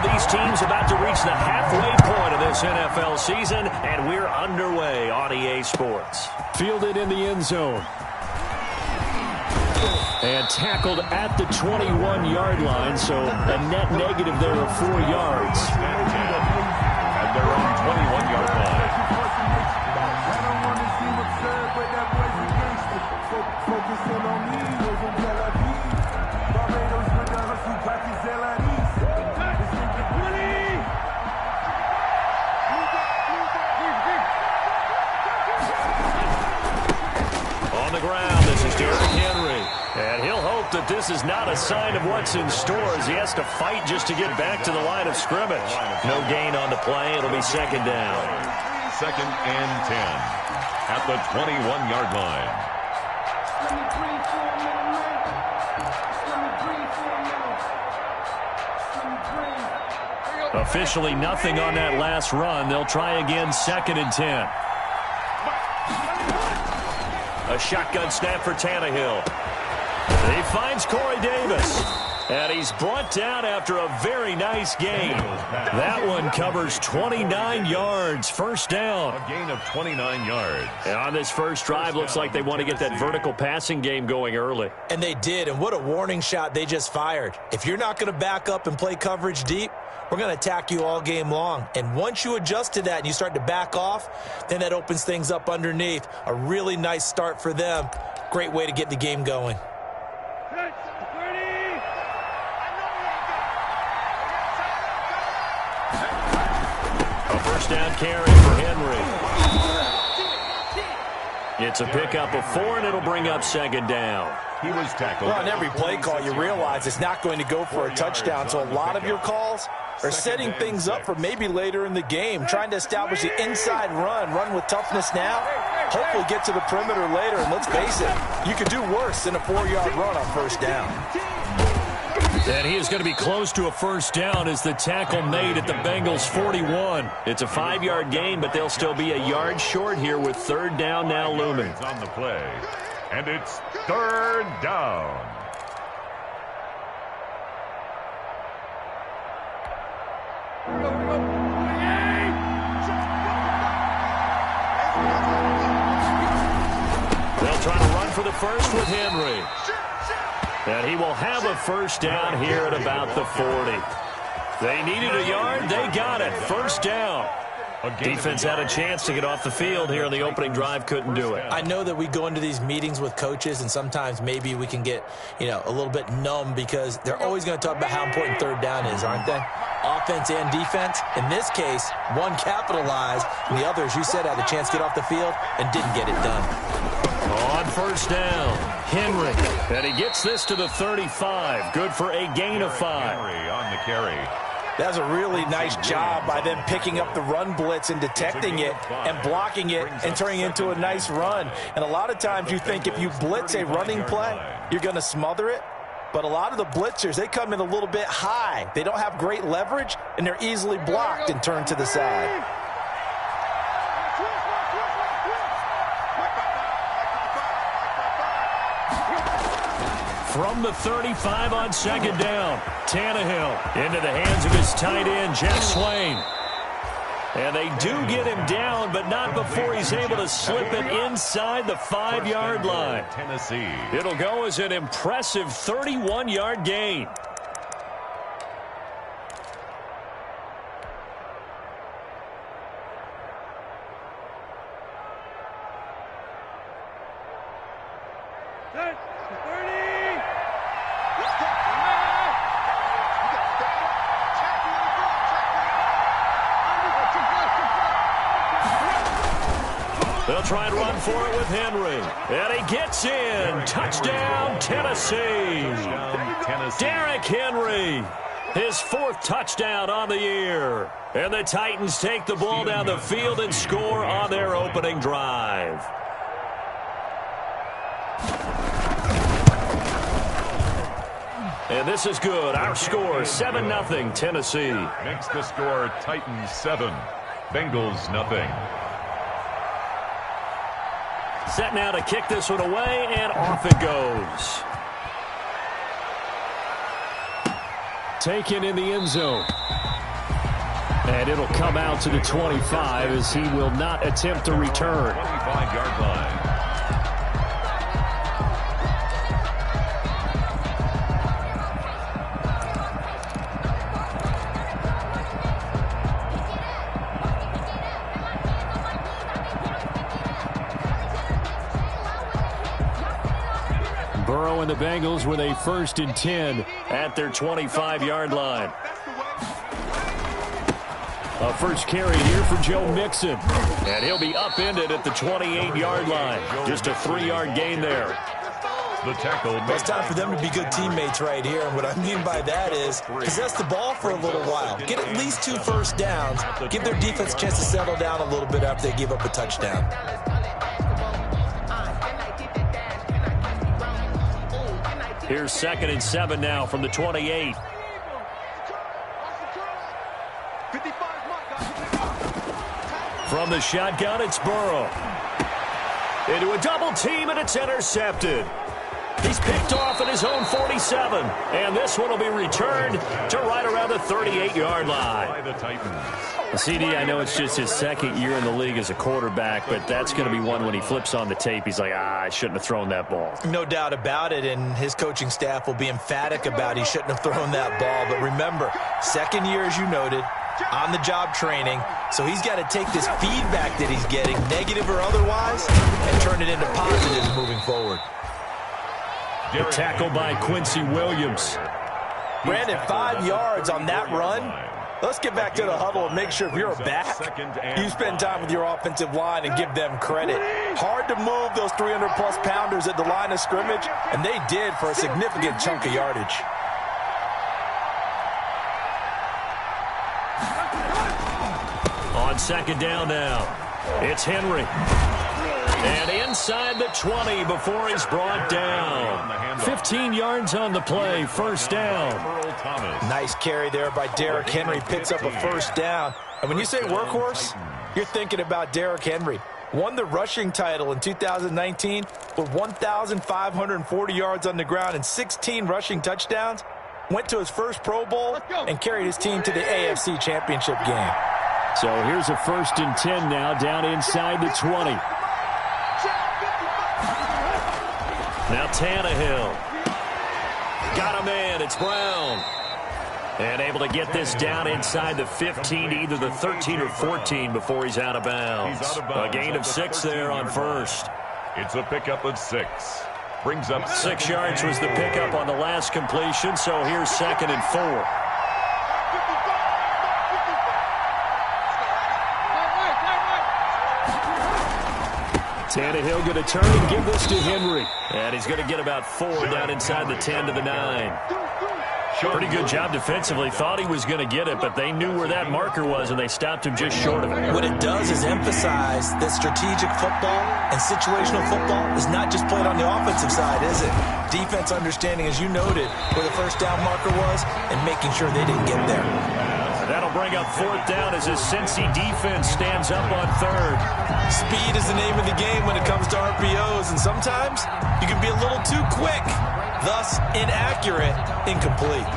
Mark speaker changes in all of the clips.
Speaker 1: these teams about to reach the halfway point of this NFL season, and we're underway on EA Sports.
Speaker 2: Fielded in the end zone. And tackled at the 21-yard line, so a net negative there of 4 yards.
Speaker 3: At their own 21-yard line.
Speaker 1: On the ground, this is Derrick Henry. And he'll hope that this is not a sign of what's in store as he has to fight just to get back to the line of scrimmage. No gain on the play. It'll be second down.
Speaker 3: 2nd and 10 at the 21-yard line.
Speaker 1: Officially nothing on that last run. They'll try again, 2nd and 10. A shotgun snap for Tannehill. He finds Corey Davis. And he's brought down after a very nice gain. That one covers 29 yards. First down.
Speaker 3: A gain of 29 yards.
Speaker 1: And on this first drive, looks like they want to get that vertical passing game going early.
Speaker 4: And they did, and what a warning shot they just fired. If you're not going to back up and play coverage deep, we're going to attack you all game long. And once you adjust to that and you start to back off, then that opens things up underneath. A really nice start for them. Great way to get the game going.
Speaker 1: A first down carry for Henry. It's a pickup of 4, and it'll bring up second down.
Speaker 3: He was tackled.
Speaker 4: Well, on every play call, you realize it's not going to go for a touchdown, so a lot of your calls are setting things up for maybe later in the game, trying to establish the inside run with toughness now, hopefully get to the perimeter later, and let's face it, you could do worse than a 4-yard run on first down.
Speaker 1: And he is going to be close to a first down as the tackle made at the Bengals' 41. It's a 5-yard gain, but they'll still be a yard short here with third down now looming.
Speaker 3: On the play, and it's third down.
Speaker 1: They'll try to run for the first with Henry. And he will have a first down here at about the 40. They needed a yard. They got it. First down. Defense had a chance to get off the field here on the opening drive. Couldn't do it.
Speaker 4: I know that we go into these meetings with coaches, and sometimes maybe we can get, a little bit numb because they're always going to talk about how important third down is, aren't they? Offense and defense. In this case, one capitalized, and the other, as you said, had a chance to get off the field and didn't get it done.
Speaker 1: On first down, Henry. And he gets this to the 35. Good for a gain of 5.
Speaker 3: Henry on the carry.
Speaker 4: That was a really nice job by them picking up the run blitz and detecting it and blocking it and turning it into a nice run. And a lot of times you think if you blitz a running play, you're going to smother it. But a lot of the blitzers, they come in a little bit high. They don't have great leverage, and they're easily blocked and turned to the side.
Speaker 1: From the 35 on second down, Tannehill into the hands of his tight end, Jeff Swain. And they do get him down, but not before he's able to slip it inside the 5-yard line.
Speaker 3: Tennessee.
Speaker 1: It'll go as an impressive 31-yard gain. They'll try and run for it with Henry. And he gets in. Touchdown, Tennessee. Derrick Henry. His 4th touchdown on the year. And the Titans take the ball down the field and score on their opening drive. And this is good. Our score, 7-0, Tennessee.
Speaker 3: Makes the score Titans 7, Bengals nothing.
Speaker 1: Set now to kick this one away, and off it goes.
Speaker 2: Taken in the end zone. And it'll come out to the 25 as he will not attempt to return.
Speaker 3: 25-yard line.
Speaker 2: Burrow and the Bengals with a 1st and 10 at their 25-yard line. A first carry here for Joe Mixon. And he'll be upended at the 28-yard line. Just a 3-yard gain there.
Speaker 3: The tackle.
Speaker 4: It's time for them to be good teammates right here. And what I mean by that is possess the ball for a little while. Get at least 2 first downs. Give their defense a chance to settle down a little bit after they give up a touchdown.
Speaker 2: Here's 2nd and 7 now from the 28. From the shotgun, it's Burrow. Into a double team, and it's intercepted. He's picked off at his own 47. And this one will be returned to right around the 38-yard line.
Speaker 3: By the Titans.
Speaker 2: CD, I know it's just his 2nd year in the league as a quarterback, but that's going to be one when he flips on the tape. He's like, I shouldn't have thrown that ball.
Speaker 4: No doubt about it, and his coaching staff will be emphatic about he shouldn't have thrown that ball. But remember, 2nd year, as you noted, on-the-job training, so he's got to take this feedback that he's getting, negative or otherwise, and turn it into positives moving forward.
Speaker 2: The tackle by Quincy Williams.
Speaker 4: Brandon, 5 yards on that run. Let's get back to the huddle and make sure if you're a back, you spend time with your offensive line and give them credit. Hard to move those 300-plus pounders at the line of scrimmage, and they did for a significant chunk of yardage.
Speaker 2: On 2nd down now, it's Henry. And inside the 20 before he's brought down. 15 yards on the play, 1st down.
Speaker 4: Nice carry there by Derrick Henry. Picks up a 1st down. And when you say workhorse, you're thinking about Derrick Henry. Won the rushing title in 2019 with 1,540 yards on the ground and 16 rushing touchdowns. Went to his first Pro Bowl and carried his team to the AFC Championship game.
Speaker 2: So here's a 1st and 10 now down inside the 20. Now Tannehill. Got a man. It's Brown. And able to get this down inside the 15, either the 13 or 14 before he's out of bounds. A gain of 6 there on 1st.
Speaker 3: It's a pickup of 6. Brings up
Speaker 2: 6 yards was the pickup on the last completion, so here's 2nd and 4. Tannehill going to turn and give this to Henry. And he's going to get about 4 down inside the 10 to the 9. Pretty good job defensively. Thought he was going to get it, but they knew where that marker was, and they stopped him just short of it.
Speaker 4: What it does is emphasize that strategic football and situational football is not just played on the offensive side, is it? Defense understanding, as you noted, where the 1st down marker was and making sure they didn't get there.
Speaker 2: That'll bring up 4th down as his Cincy defense stands up on 3rd.
Speaker 4: Speed is the name of the game when it comes to RPOs, and sometimes you can be a little too quick, thus inaccurate, incomplete.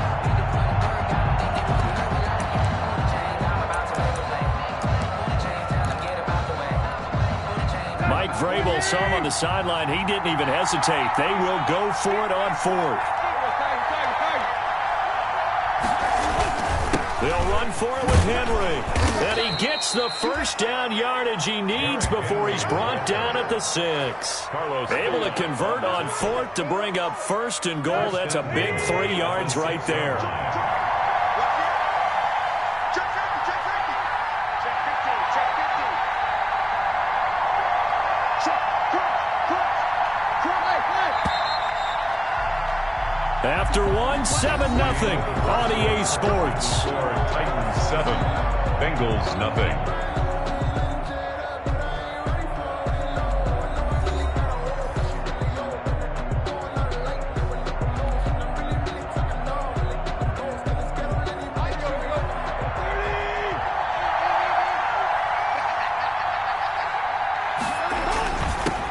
Speaker 2: Mike Vrabel saw him on the sideline. He didn't even hesitate. They will go for it on 4th. They'll run for it with Henry. And he gets the 1st down yardage he needs before he's brought down at the 6. Able to convert on 4th to bring up 1st and goal. That's a big 3 yards right there. After 1, 7-0 on EA Sports.
Speaker 3: Titans 7, Bengals nothing.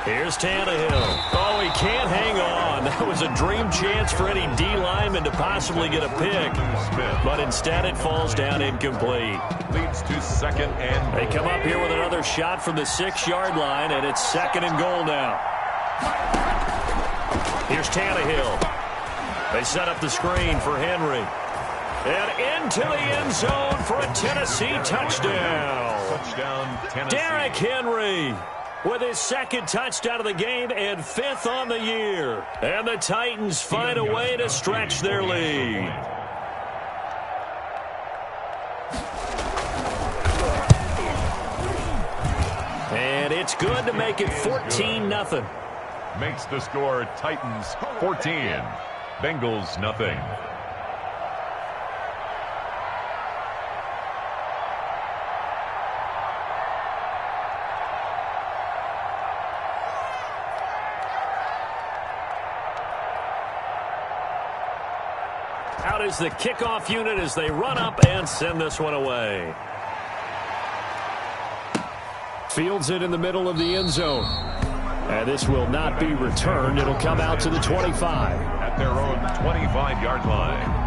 Speaker 2: Here's Tannehill. Oh, he can't hang on.
Speaker 1: That was a dream chance for any D lineman to possibly get a pick, but instead it falls down incomplete.
Speaker 3: Leads to second and
Speaker 1: They come up here with another shot from the 6-yard line, and it's second and goal now. Here's Tannehill. They set up the screen for Henry. And into the end zone for a Tennessee touchdown.
Speaker 3: touchdown, Tennessee.
Speaker 1: Derrick Henry with his second touchdown of the game and 5th on the year. And the Titans find a way to stretch their lead. And it's good to make it 14-0.
Speaker 3: Makes the score Titans 14, Bengals nothing.
Speaker 1: Out is the kickoff unit as they run up and send this one away. Fields it in the middle of the end zone. And this will not be returned. It'll come out to the 25.
Speaker 3: At their own 25-yard line.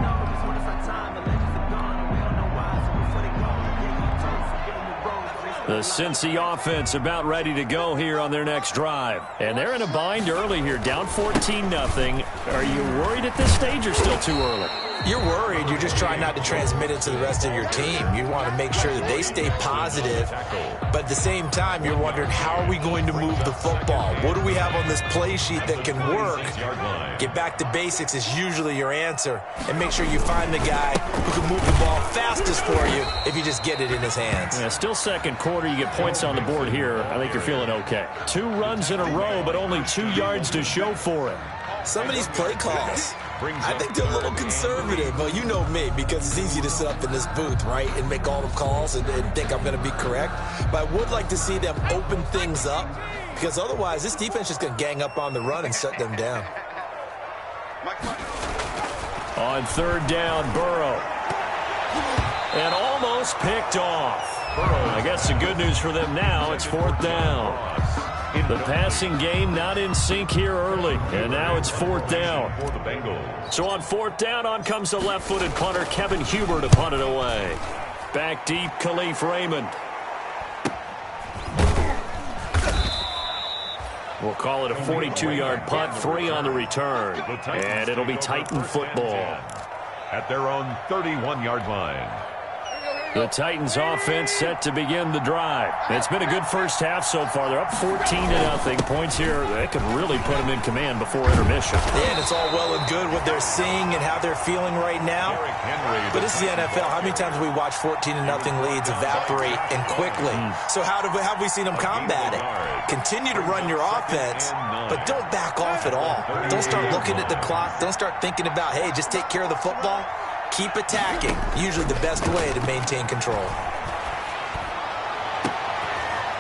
Speaker 1: The Cincy offense about ready to go here on their next drive. And they're in a bind early here, down 14-0. Are you worried at this stage or still too early?
Speaker 4: You're worried. You're just trying not to transmit it to the rest of your team. You want to make sure that they stay positive. But at the same time, you're wondering, how are we going to move the football? What do we have on this play sheet that can work? Get back to basics is usually your answer. And make sure you find the guy who can move the ball fastest for you if you just get it in his hands.
Speaker 1: Yeah, still second quarter. You get points on the board here. I think you're feeling okay. 2 runs in a row, but only 2 yards to show for it.
Speaker 4: Some of these play calls, I think they're a little conservative, but you know me, because it's easy to sit up in this booth, right, and make all the calls and think I'm going to be correct. But I would like to see them open things up, because otherwise this defense is going to gang up on the run and shut them down.
Speaker 1: On 3rd down, Burrow. And almost picked off. I guess the good news for them now, it's 4th down. The passing game not in sync here early, and now it's 4th down. So on 4th down, on comes the left-footed punter, Kevin Huber, to punt it away. Back deep, Khalif Raymond. We'll call it a 42-yard punt, 3 on the return. And it'll be Titan football.
Speaker 3: At their own 31-yard line.
Speaker 1: The Titans offense set to begin the drive. It's been a good first half so far. They're up 14-0. Points here, they could really put them in command before intermission.
Speaker 4: Yeah, and it's all well and good what they're seeing and how they're feeling right now. But this is the NFL. How many times have we watched 14-0 leads evaporate and quickly? So how have we seen them combat it? Continue to run your offense, but don't back off at all. Don't start looking at the clock. Don't start thinking about, hey, just take care of the football. Keep attacking. Usually the best way to maintain control.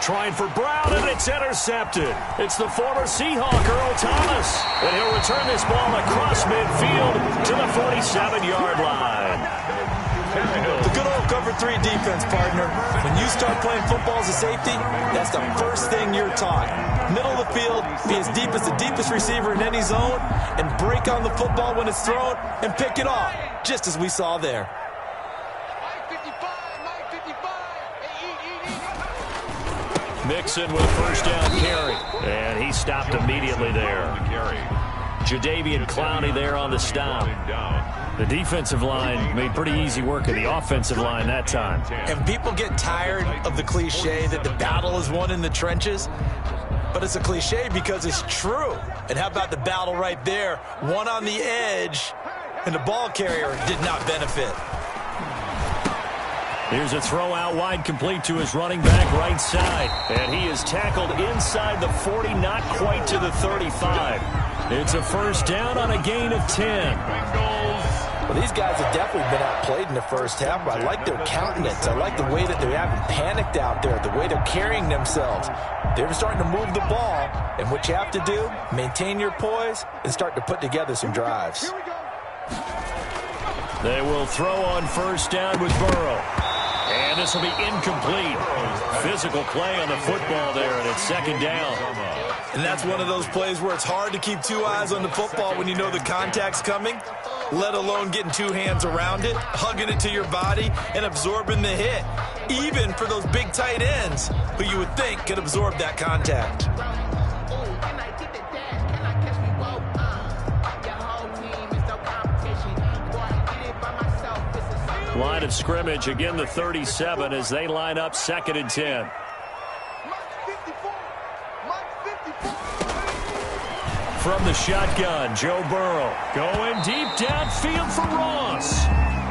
Speaker 1: Trying for Brown, and it's intercepted. It's the former Seahawk, Earl Thomas. And he'll return this ball across midfield to the 47-yard line.
Speaker 4: The good old cover 3 defense, partner. When you start playing football as a safety, that's the first thing you're taught. Middle of the field, be as deep as the deepest receiver in any zone, and break on the football when it's thrown and pick it off, just as we saw there.
Speaker 1: Mixon with a first down carry, and he stopped immediately there. Jadeveon Clowney there on the stop. The defensive line made pretty easy work of the offensive line that time.
Speaker 4: And people get tired of the cliche that the battle is won in the trenches. But it's a cliche because it's true. And how about the battle right there? One on the edge, and the ball carrier did not benefit.
Speaker 1: Here's a throw out wide, complete to his running back right side. And he is tackled inside the 40, not quite to the 35. It's a first down on a gain of 10.
Speaker 4: Well, these guys have definitely been outplayed in the first half, but I like their countenance. I like the way that they haven't panicked out there, the way they're carrying themselves. They're starting to move the ball, and what you have to do, maintain your poise and start to put together some drives.
Speaker 1: They will throw on first down with Burrow. And this will be incomplete. Physical play on the football there, and it's second down.
Speaker 4: And that's one of those plays where it's hard to keep two eyes on the football when you know the contact's coming, let alone getting two hands around it, hugging it to your body, and absorbing the hit, even for those big tight ends who you would think could absorb that contact.
Speaker 1: Line of scrimmage, again the 37 as they line up second and 10. From the shotgun, Joe Burrow going deep downfield for Ross.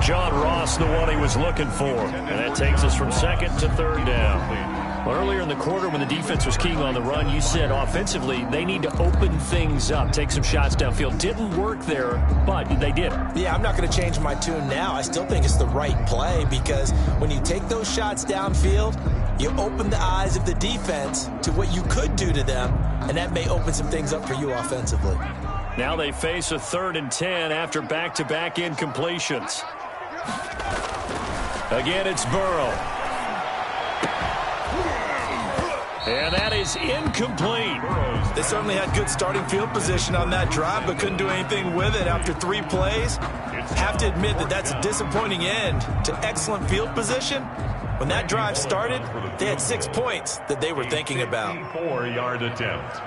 Speaker 1: John Ross, the one he was looking for. And that takes us from second to third down. Earlier in the quarter when the defense was keying on the run, you said offensively they need to open things up, take some shots downfield. Didn't work there, but they did.
Speaker 4: Yeah, I'm not going to change my tune now. I still think it's the right play because when you take those shots downfield, you open the eyes of the defense to what you could do to them, and that may open some things up for you offensively.
Speaker 1: Now they face a third and 10 after back-to-back incompletions. Again, it's Burrow. And that is incomplete.
Speaker 4: They certainly had good starting field position on that drive, but couldn't do anything with it after 3 plays. Have to admit that that's a disappointing end to excellent field position. When that drive started, they had 6 points that they were thinking about.
Speaker 3: 4-yard attempt.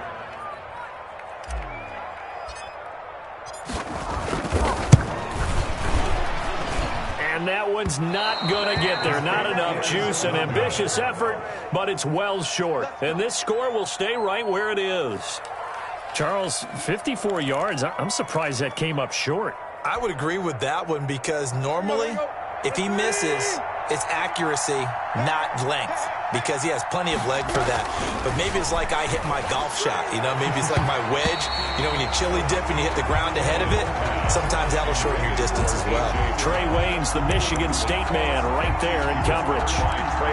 Speaker 1: And that one's not going to get there. Not enough juice. An ambitious effort, but it's well short. And this score will stay right where it is. Charles, 54 yards. I'm surprised that came up short.
Speaker 4: I would agree with that one because normally, if he misses, it's accuracy, not length, because he has plenty of leg for that. But maybe it's like I hit my golf shot, you know? Maybe it's like my wedge. You know, when you chili dip and you hit the ground ahead of it, sometimes that'll shorten your distance as well.
Speaker 1: Trey Waynes, the Michigan State man, right there in coverage.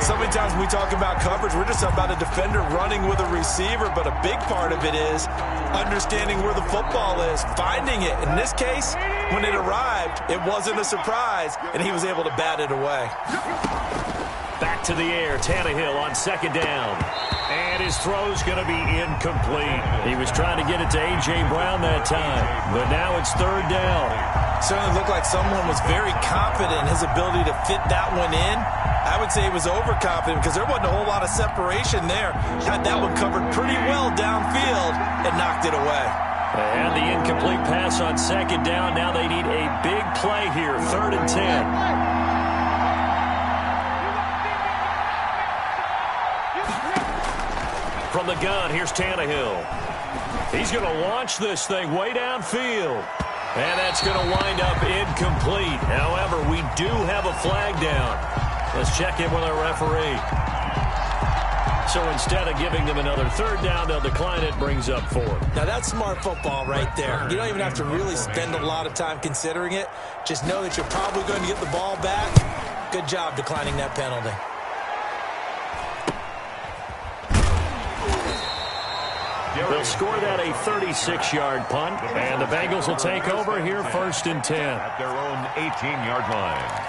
Speaker 4: So many times when we talk about coverage, we're just about a defender running with a receiver, but a big part of it is understanding where the football is, finding it. In this case, when it arrived, it wasn't a surprise, and he was able to bat it away.
Speaker 1: Back to the air, Tannehill on second down. And his throw's going to be incomplete. He was trying to get it to A.J. Brown that time, but now it's third down.
Speaker 4: Certainly looked like someone was very confident in his ability to fit that one in. I would say he was overconfident because there wasn't a whole lot of separation there. Had that one covered pretty well downfield and knocked it away.
Speaker 1: And the incomplete pass on second down. Now they need a big play here, third and 10. From the gun, here's Tannehill. He's going to launch this thing way downfield. And that's going to wind up incomplete. However, we do have a flag down. Let's check in with our referee. So instead of giving them another third down, they'll decline it, brings up 4.
Speaker 4: Now that's smart football right there. You don't even have to really spend a lot of time considering it. Just know that you're probably going to get the ball back. Good job declining that penalty.
Speaker 1: They'll score that a 36-yard punt, and the Bengals will take over here first and 10.
Speaker 3: At their own 18-yard line.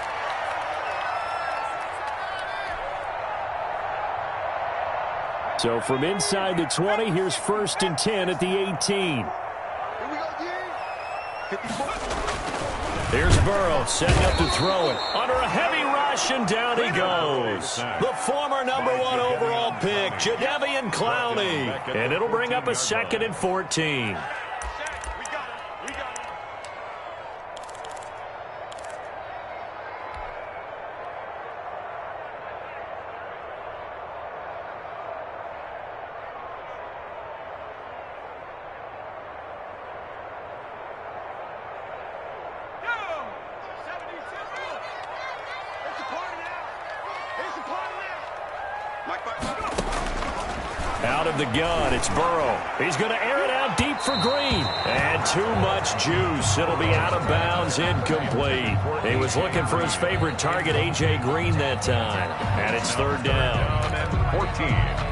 Speaker 1: So from inside the 20, here's first and 10 at the 18. Here's Burrow setting up to throw it. Under a heavy rush, and down he goes. The former number 1 overall pick, Jadeveon Clowney. And it'll bring up a second and 14. Out of the gun, it's Burrow. He's going to air it out deep for Green. And too much juice. It'll be out of bounds, incomplete. He was looking for his favorite target, A.J. Green, that time. And it's third down.
Speaker 3: 14.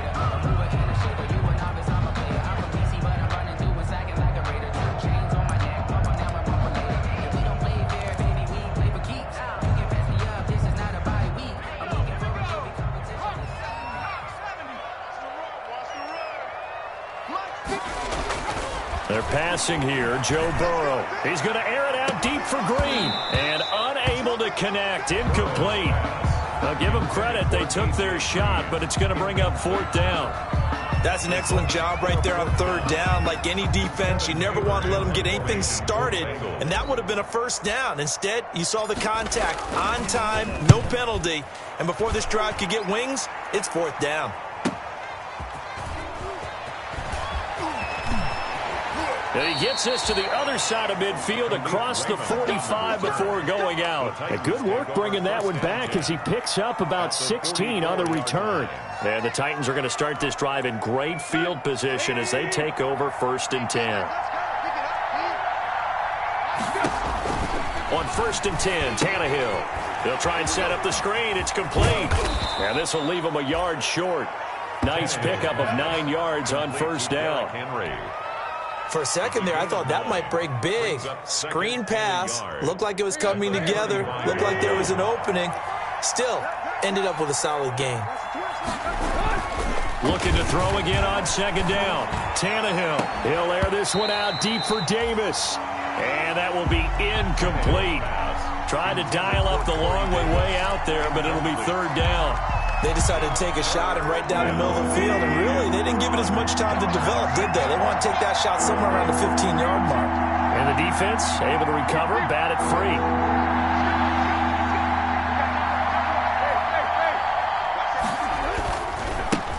Speaker 1: passing here. Joe Burrow. He's going to air it out deep for Green. And unable to connect. Incomplete. Now, give them credit. They took their shot, but it's going to bring up 4th down.
Speaker 4: That's an excellent job right there on 3rd down. Like any defense, you never want to let them get anything started, and that would have been a 1st down. Instead, you saw the contact on time, no penalty, and before this drive could get wings, it's 4th down.
Speaker 1: And he gets this to the other side of midfield across the 45 before going out. A good work bringing that one back as he picks up about 16 on the return. And the Titans are going to start this drive in great field position as they take over 1st and 10. On 1st and 10, Tannehill. He'll try and set up the screen. It's complete. And this will leave him a yard short. Nice pickup of 9 yards on 1st down.
Speaker 4: For a second there, I thought that might break big. Screen pass. Looked like it was coming together. Looked like there was an opening. Still, ended up with a solid gain.
Speaker 1: Looking to throw again on 2nd down. Tannehill. He'll air this one out deep for Davis. And that will be incomplete. Tried to dial up the long way out there, but it'll be 3rd down.
Speaker 4: They decided to take a shot and right down the middle of the field, and really, they didn't give it as much time to develop, did they? They want to take that shot somewhere around the 15-yard mark.
Speaker 1: And the defense able to recover, bat it free.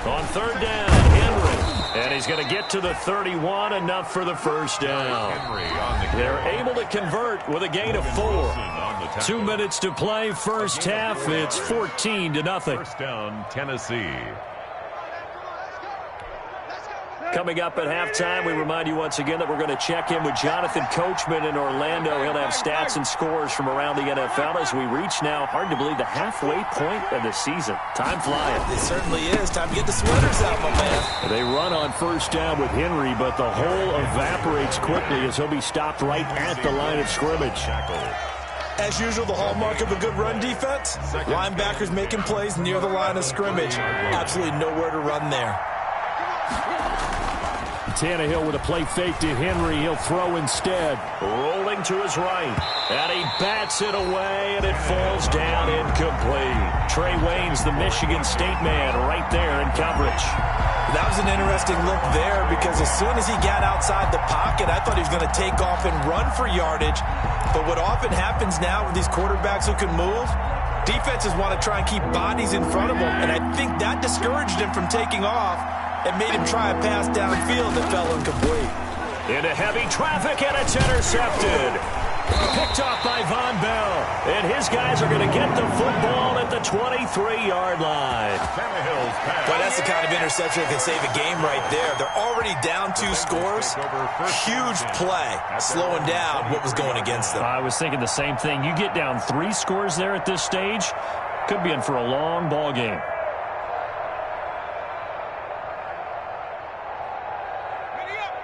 Speaker 1: On 3rd down, Henry. And he's going to get to the 31, enough for the 1st down. They're able to convert with a gain of 4. 2 minutes to play, 1st half. It's 14-0.
Speaker 3: 1st down, Tennessee.
Speaker 1: Coming up at halftime, we remind you once again that we're going to check in with Jonathan Coachman in Orlando. He'll have stats and scores from around the NFL as we reach now, hard to believe, the halfway point of the season. Time flying.
Speaker 4: It certainly is. Time to get the sweaters out, my man.
Speaker 1: They run on 1st down with Henry, but the hole evaporates quickly as he'll be stopped right at the line of scrimmage.
Speaker 4: As usual, the hallmark of a good run defense, linebackers making plays near the line of scrimmage. Absolutely nowhere to run there.
Speaker 1: Tannehill with a play fake to Henry. He'll throw instead. Rolling to his right. And he bats it away, and it falls down incomplete. Trey Waynes, the Michigan State man, right there in coverage.
Speaker 4: That was an interesting look there because as soon as he got outside the pocket, I thought he was going to take off and run for yardage. But what often happens now with these quarterbacks who can move, defenses want to try and keep bodies in front of them, and I think that discouraged him from taking off and made him try a pass downfield that fell incomplete.
Speaker 1: Into heavy traffic, and it's intercepted. Picked off by Von Bell. And his guys are going to get the football at the 23-yard line.
Speaker 4: But that's the kind of interception that can save a game right there. They're already down 2 scores. Huge play, slowing down what was going against them.
Speaker 1: I was thinking the same thing. You get down 3 scores there at this stage, could be in for a long ball game.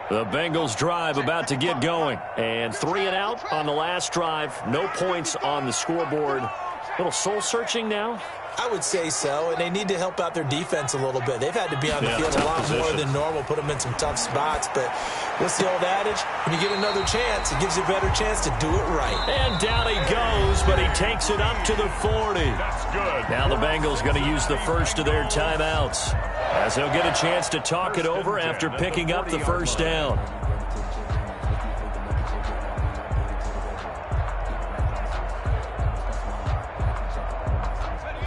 Speaker 1: The Bengals drive about to get going. And 3 and out on the last drive. No points on the scoreboard. A little soul-searching now?
Speaker 4: I would say so, and they need to help out their defense a little bit. They've had to be on the field a lot more than normal, put them in some tough spots. But what's the old adage? When you get another chance, it gives you a better chance to do it right.
Speaker 1: And down he goes, but he takes it up to the 40.
Speaker 3: That's good.
Speaker 1: Now the Bengals going to use the first of their timeouts, as they'll get a chance to talk it over after picking up the 1st down.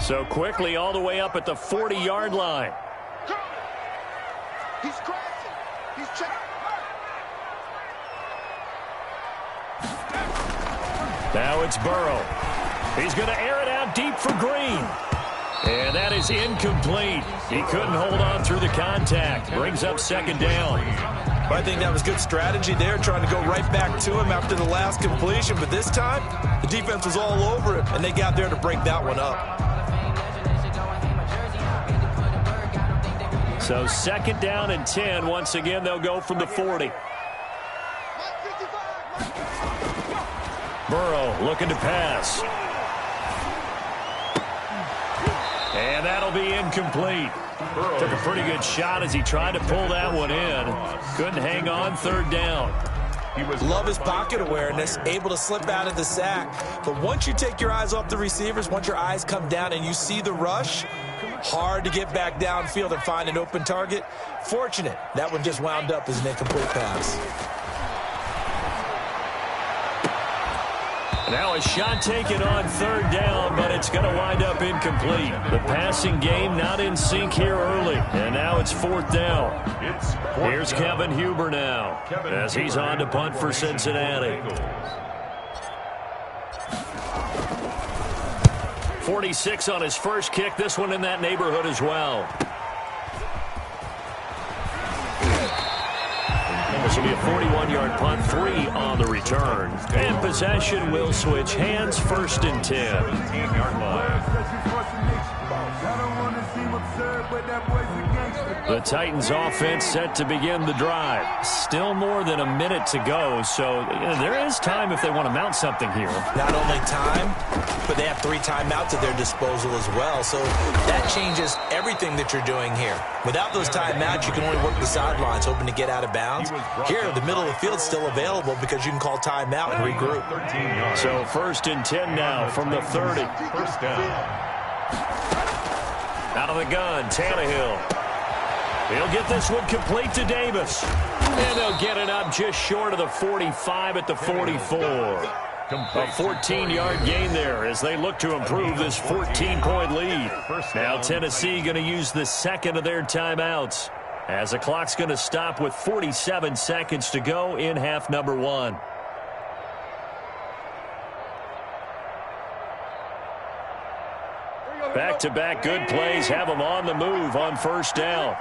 Speaker 1: So quickly all the way up at the 40-yard line.
Speaker 5: He's crashing. He's checking.
Speaker 1: Now it's Burrow. He's going to air it out deep for Green. And that is incomplete. He couldn't hold on through the contact. Brings up 2nd down.
Speaker 4: I think that was good strategy there, trying to go right back to him after the last completion. But this time, the defense was all over him, and they got there to break that one up.
Speaker 1: So 2nd down and 10. Once again, they'll go from the 40. Burrow looking to pass. And that'll be incomplete. Took a pretty good shot as he tried to pull that one in. Couldn't hang on 3rd down.
Speaker 4: Love his pocket awareness, able to slip out of the sack. But once you take your eyes off the receivers, once your eyes come down and you see the rush, hard to get back downfield and find an open target. Fortunate, that one just wound up as an incomplete pass.
Speaker 1: Now a shot taken on third down, but it's going to wind up incomplete. The passing game not in sync here early, and now it's fourth down. Here's Kevin Huber now as he's on to punt for Cincinnati. 46 on his first kick, this one in that neighborhood as well. This will be a 41-yard punt, 3 on the return. And possession will switch hands, first and 10.
Speaker 3: 15-yard line.
Speaker 1: The Titans offense set to begin the drive. Still more than a minute to go, so there is time if they want to mount something here.
Speaker 4: Not only time, but they have 3 timeouts at their disposal as well, so that changes everything that you're doing here. Without those timeouts, you can only work the sidelines, hoping to get out of bounds. Here, the middle of the field's still available because you can call timeout and regroup.
Speaker 1: So first and 10 now from the 30.
Speaker 3: First down.
Speaker 1: Out of the gun, Tannehill. He'll get this one complete to Davis. And they'll get it up just short of the 45 at the 44. A 14-yard gain there as they look to improve this 14-point lead. Now Tennessee going to use the second of their timeouts as the clock's going to stop with 47 seconds to go in half number 1. Back-to-back good plays have them on the move on first down.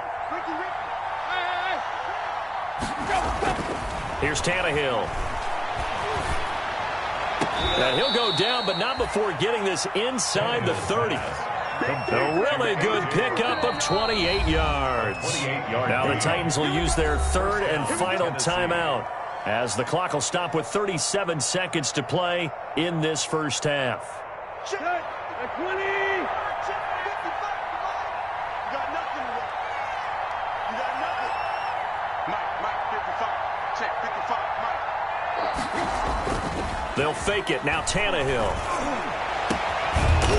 Speaker 1: Here's Tannehill. And he'll go down, but not before getting this inside the 30. A really good pickup of 28 yards. Now the Titans will use their third and final timeout as the clock will stop with 37 seconds to play in this first half. They'll fake it. Now Tannehill.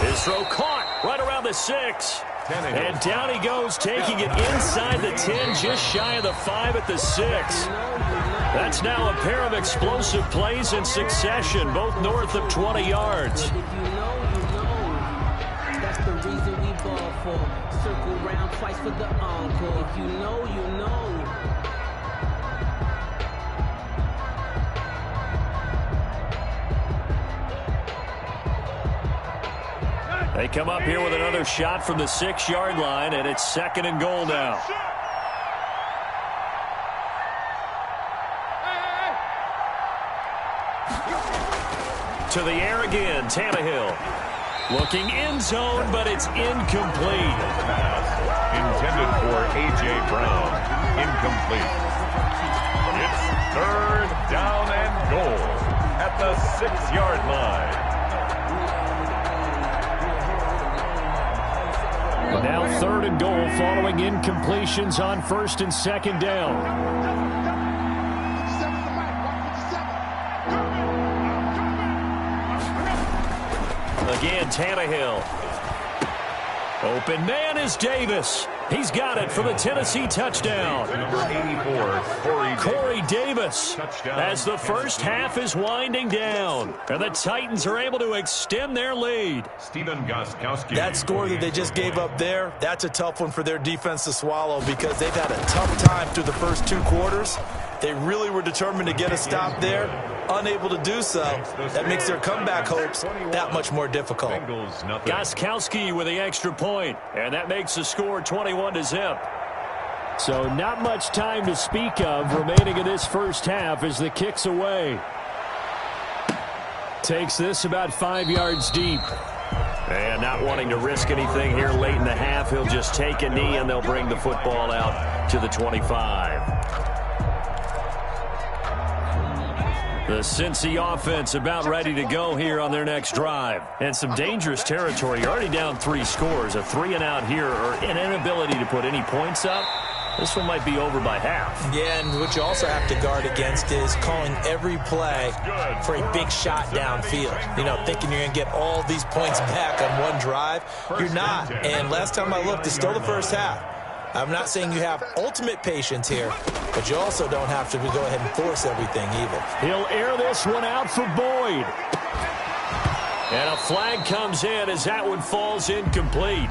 Speaker 1: His throw caught right around the 6. And down he goes, taking it inside the 10, just shy of the 5 at the 6. That's now a pair of explosive plays in succession, both north of 20 yards.
Speaker 6: That's the reason we ball for. Circle round twice for the encore. If you know, you know.
Speaker 1: They come up here with another shot from the 6-yard line, and it's second and goal now. To the air again, Tannehill. Looking end zone, but it's incomplete.
Speaker 3: Intended for A.J. Brown. Incomplete. It's third down and goal at the 6-yard line.
Speaker 1: Now third and goal following incompletions on first and second down. Again, Tannehill. Open man is Davis. He's got it for the Tennessee touchdown.
Speaker 3: Number 84,
Speaker 1: Corey Davis, as the first half is winding down. And the Titans are able to extend their lead.
Speaker 3: Stephen Gostkowski.
Speaker 4: That score that they just gave up there, that's a tough one for their defense to swallow because they've had a tough time through the first 2 quarters. They really were determined to get a stop there. Unable to do so. That makes their comeback hopes that much more difficult.
Speaker 1: Gostkowski with the extra point, and that makes the score 21-0. So not much time to speak of remaining in this first half as the kick's away. Takes this about 5 yards deep. And not wanting to risk anything here late in the half, he'll just take a knee and they'll bring the football out to the 25. The Cincy offense about ready to go here on their next drive. And some dangerous territory. You're already down 3 scores. A 3-and-out here or an inability to put any points up. This one might be over by half.
Speaker 4: Yeah, and what you also have to guard against is calling every play for a big shot downfield. You know, thinking you're going to get all these points back on one drive. You're not. And last time I looked, it's still the first half. I'm not saying you have ultimate patience here, but you also don't have to go ahead and force everything either.
Speaker 1: He'll air this one out for Boyd. And a flag comes in as that one falls incomplete.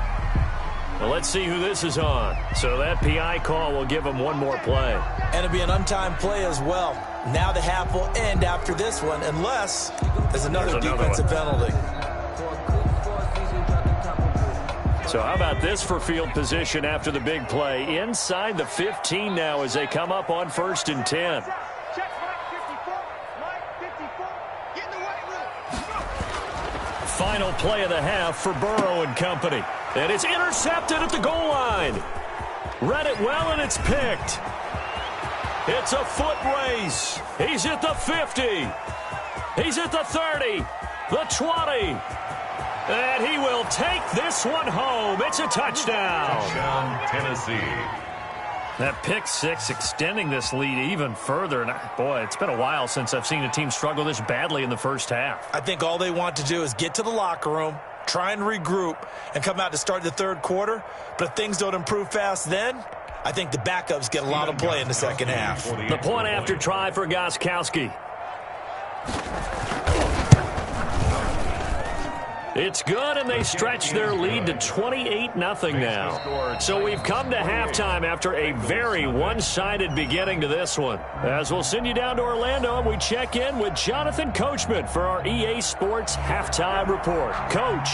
Speaker 1: Well, let's see who this is on. So that PI call will give him one more play.
Speaker 4: And it'll be an untimed play as well. Now the half will end after this one, unless there's another defensive penalty.
Speaker 1: So how about this for field position after the big play? Inside the 15 now as they come up on 1st and 10. Final play of the half for Burrow and company. And it's intercepted at the goal line. Read it well, and it's picked. It's a foot race. He's at the 50. He's at the 30, the 20. And he will take this one home. It's a touchdown.
Speaker 3: Touchdown, Tennessee.
Speaker 1: That pick six extending this lead even further. And boy, it's been a while since I've seen a team struggle this badly in the first half.
Speaker 4: I think all they want to do is get to the locker room, try and regroup, and come out to start the third quarter. But if things don't improve fast then, I think the backups get a lot of play in the second half.
Speaker 1: The point after try for Gostkowski. It's good, and they stretch their lead to 28-0 now. So we've come to halftime after a very one-sided beginning to this one. As we'll send you down to Orlando, and we check in with Jonathan Coachman for our EA Sports Halftime Report. Coach.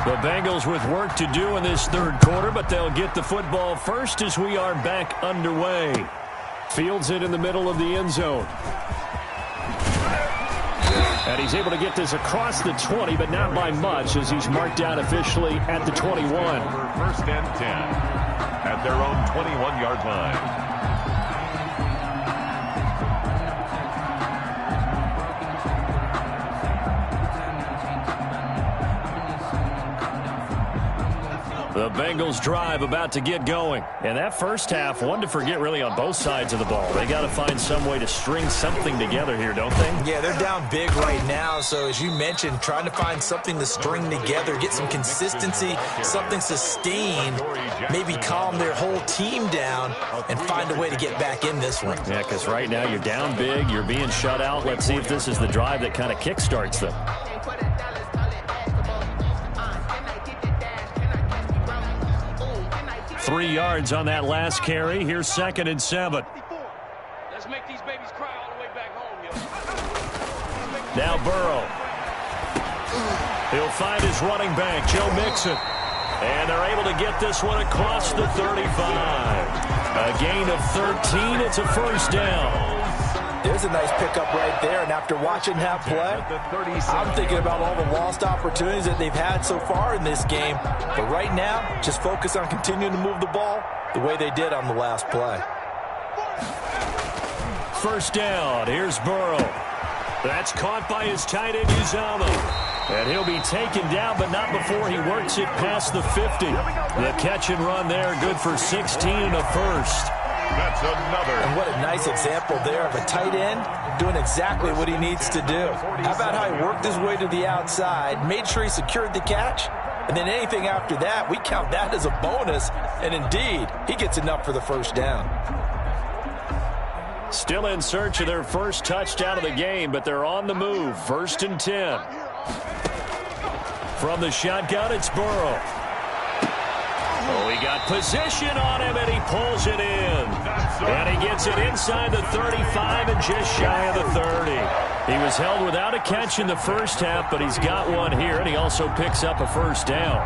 Speaker 1: The Bengals with work to do in this third quarter, but they'll get the football first as we are back underway. Fields it in the middle of the end zone. And he's able to get this across the 20, but not by much as he's marked down officially at the 21.
Speaker 3: First and 10 at their own 21-yard line.
Speaker 1: The Bengals drive about to get going. And that first half, one to forget really on both sides of the ball. They got to find some way to string something together here, don't they?
Speaker 4: Yeah, they're down big right now. So as you mentioned, trying to find something to string together, get some consistency, something sustained, maybe calm their whole team down and find a way to get back in this one.
Speaker 1: Yeah, because right now you're down big, you're being shut out. Let's see if this is the drive that kind of kickstarts them. 3 yards on that last carry. Here's 2nd and 7.
Speaker 7: Let's make these babies cry all the way back home, yo.
Speaker 1: Now Burrow. He'll find his running back, Joe Mixon. And they're able to get this one across the 35. A gain of 13. It's a first down.
Speaker 4: There's a nice pickup right there, and after watching that play, I'm thinking about all the lost opportunities that they've had so far in this game. But right now, just focus on continuing to move the ball the way they did on the last play.
Speaker 1: First down. Here's Burrow. That's caught by his tight end, Uzama. And he'll be taken down, but not before he works it past the 50. The catch and run there, good for 16 and a first.
Speaker 3: That's another.
Speaker 4: And what a nice example there of a tight end doing exactly what he needs to do. How about how he worked his way to the outside, made sure he secured the catch, and then anything after that, we count that as a bonus. And indeed, he gets enough for the first down.
Speaker 1: Still in search of their first touchdown of the game, but they're on the move. 1st and 10. From the shotgun, it's Burrow. Oh, he got position on him, and he pulls it in. And he gets it inside the 35 and just shy of the 30. He was held without a catch in the first half, but he's got one here, and he also picks up a first down.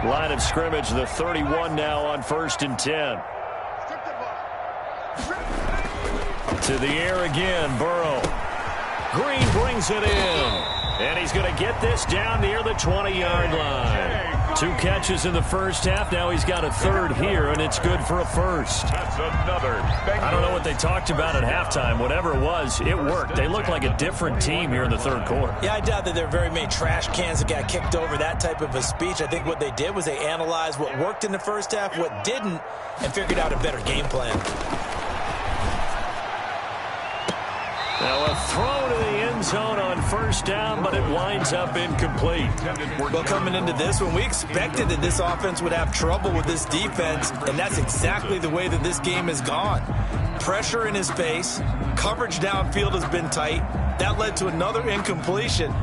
Speaker 1: Line of scrimmage, the 31 now on 1st and 10. To the air again, Burrow. Green brings it in. And he's going to get this down near the 20-yard line. 2 catches in the first half. Now he's got a third here, and it's good for a first.
Speaker 3: That's another.
Speaker 1: I don't know what they talked about at halftime. Whatever it was, it worked. They looked like a different team here in the third quarter.
Speaker 4: Yeah, I doubt that there are very many trash cans that got kicked over, that type of a speech. I think what they did was they analyzed what worked in the first half, what didn't, and figured out a better game plan.
Speaker 1: Now a throw to the end zone on first down, but it winds up incomplete.
Speaker 4: Well, coming into this one, we expected that this offense would have trouble with this defense, and that's exactly the way that this game has gone. Pressure in his face, coverage downfield has been tight. That led to another incompletion.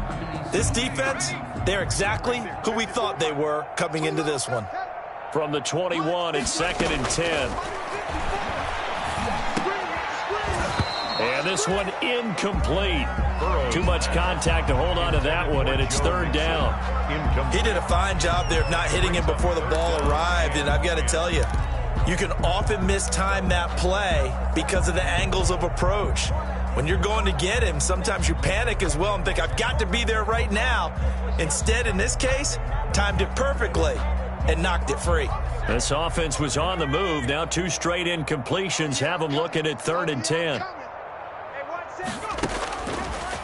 Speaker 4: This defense, they're exactly who we thought they were coming into this one.
Speaker 1: From the 21, it's 2nd and 10. And this one incomplete. Too much contact to hold on to that one, and it's 3rd down.
Speaker 4: He did a fine job there of not hitting him before the ball arrived, and I've got to tell you, you can often mistime that play because of the angles of approach. When you're going to get him, sometimes you panic as well and think, I've got to be there right now. Instead, in this case, timed it perfectly and knocked it free.
Speaker 1: This offense was on the move. Now 2 straight incompletions have them looking at 3rd and 10.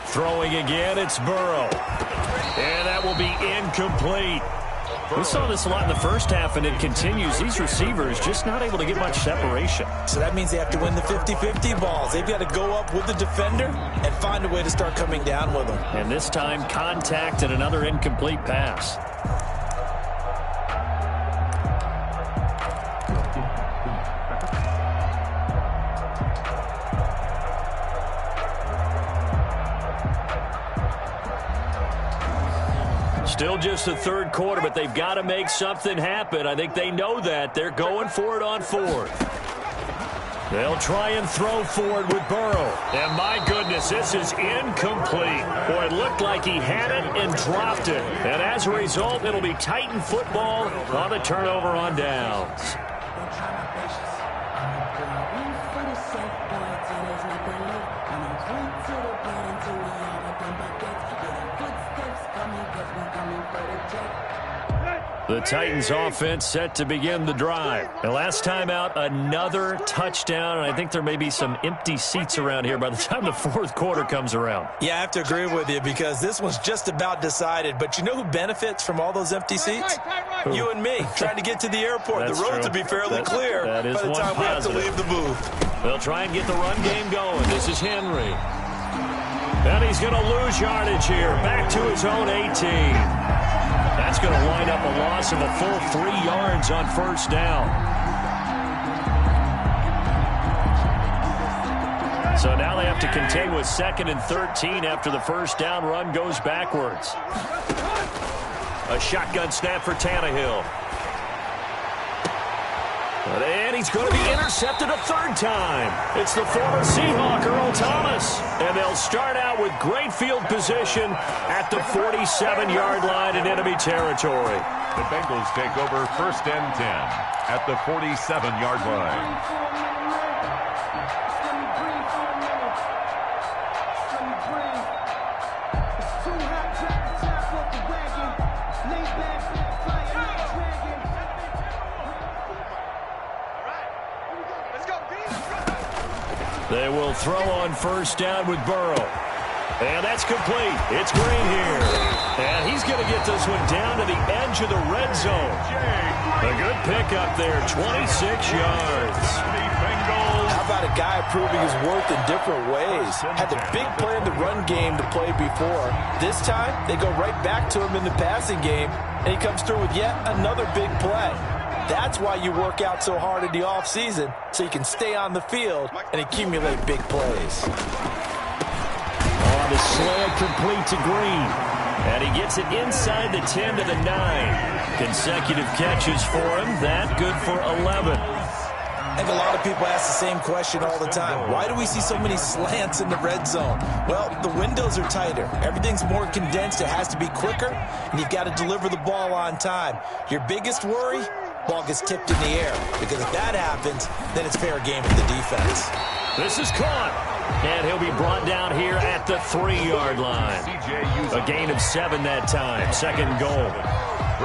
Speaker 1: Throwing again, it's Burrow. And that will be incomplete. We saw this a lot in the first half, and it continues. These receivers just not able to get much separation.
Speaker 4: So that means they have to win the 50-50 balls. They've got to go up with the defender and find a way to start coming down with them.
Speaker 1: And this time, contact and another incomplete pass. Still just the 3rd quarter, but they've got to make something happen. I think they know that. They're going for it on 4th. They'll try and throw forward with Burrow. And my goodness, this is incomplete. Boy, it looked like he had it and dropped it. And as a result, it'll be Titan football on the turnover on downs. The Titans offense set to begin the drive. And last time out, another touchdown. And I think there may be some empty seats around here by the time the 4th quarter comes around.
Speaker 4: Yeah, I have to agree with you because this one's just about decided. But you know who benefits from all those empty seats?
Speaker 1: Who?
Speaker 4: You and me, trying to get to the airport.
Speaker 1: That's
Speaker 4: the roads
Speaker 1: true.
Speaker 4: will be fairly clear
Speaker 1: by the
Speaker 4: time
Speaker 1: positive.
Speaker 4: we have to leave the booth.
Speaker 1: They'll try and get the run game going. This is Henry. And he's going to lose yardage here. Back to his own 18. That's going to wind up a loss of a full 3 yards on first down. So now they have to contend with 2nd and 13 after the first down run goes backwards. A shotgun snap for Tannehill. And he's going to be intercepted a 3rd time. It's the former Seahawk, Earl Thomas. And they'll start out with great field position at the 47-yard line in enemy territory.
Speaker 3: The Bengals take over 1st and 10 at the 47-yard line.
Speaker 1: They will throw on first down with Burrow. And that's complete. It's Green here. And he's going to get this one down to the edge of the red zone. A good pickup there, 26 yards.
Speaker 4: How about a guy proving his worth in different ways? Had the big play in the run game to play before. This time, they go right back to him in the passing game, and he comes through with yet another big play. That's why you work out so hard in the offseason, so you can stay on the field and accumulate big plays.
Speaker 1: On the slant, complete to Green. And he gets it inside the 10 to the 9. Consecutive catches for him. That good for 11.
Speaker 4: I think a lot of people ask the same question all the time. Why do we see so many slants in the red zone? Well, the windows are tighter. Everything's more condensed. It has to be quicker, and you've got to deliver the ball on time. Your biggest worry? Ball gets tipped in the air, because if that happens, then it's fair game for the defense.
Speaker 1: This is caught, and he'll be brought down here at the 3-yard line. A gain of 7 that time. 2nd goal.